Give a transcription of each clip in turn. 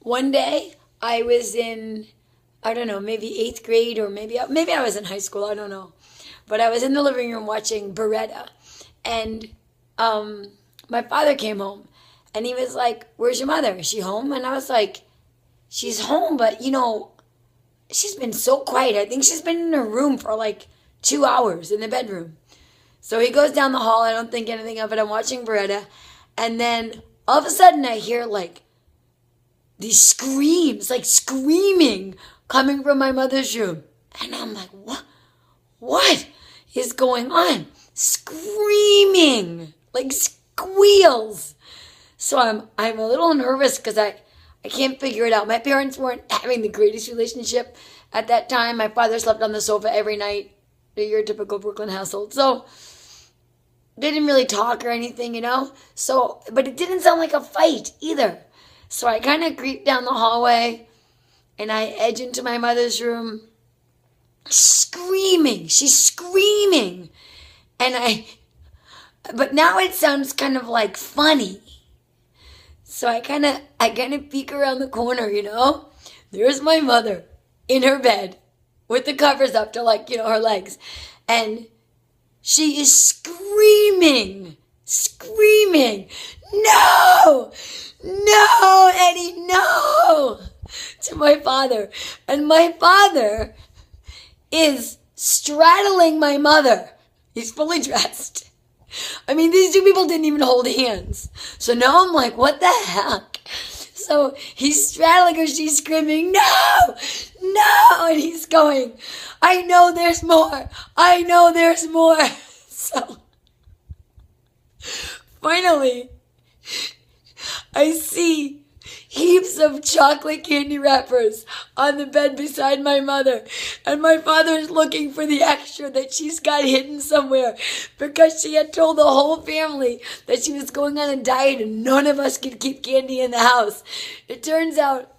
One day I was in, I don't know, maybe eighth grade or maybe I was in high school. I don't know, but I was in the living room watching Beretta, and my father came home, and he was like, "Where's your mother? Is she home?" And I was like, "She's home, but she's been so quiet. I think she's been in her room for like 2 hours in the bedroom." So he goes down the hall. I don't think anything of it. I'm watching Beretta, and then all of a sudden I hear like these screams, like screaming coming from my mother's room. And I'm like, what? What is going on? Screaming, like squeals. So I'm a little nervous because I can't figure it out. My parents weren't having the greatest relationship at that time. My father slept on the sofa every night. Your typical Brooklyn household. So they didn't really talk or anything. So, but it didn't sound like a fight either. So I kind of creep down the hallway and I edge into my mother's room screaming. She's screaming. But now it sounds kind of like funny. So I kind of peek around the corner, There's my mother in her bed with the covers up to her legs. And she is screaming, "No! No, Eddie, no!" to my father. And my father is straddling my mother. He's fully dressed. I mean, these two people didn't even hold hands. So now I'm like, what the heck? So he's straddling her, she's screaming, "No! No!" And he's going, "I know there's more. I know there's more." So finally, I see heaps of chocolate candy wrappers on the bed beside my mother. And my father is looking for the extra that she's got hidden somewhere because she had told the whole family that she was going on a diet and none of us could keep candy in the house. It turns out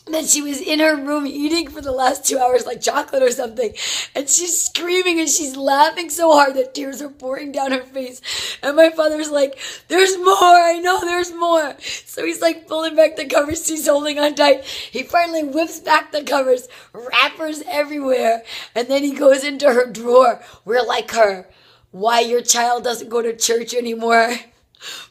that she was in her room eating for the last 2 hours like chocolate or something. And she's screaming and she's laughing so hard that tears are pouring down her face. And my father's like, "There's more, I know there's more." So he's like pulling back the covers, she's holding on tight. He finally whips back the covers, wrappers everywhere. And then he goes into her drawer where like her "Why Your Child Doesn't Go to Church Anymore"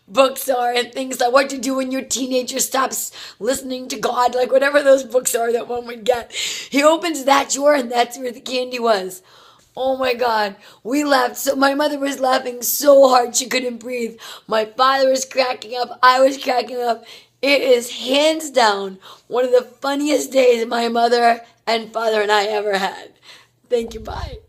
books are, and things like what to do when your teenager stops listening to God, like whatever those books are that one would get. He opens that drawer and that's where the candy was. Oh my God, we laughed. So my mother was laughing so hard she couldn't breathe. My father was cracking up. I was cracking up. It is hands down one of the funniest days my mother and father and I ever had. Thank you. Bye.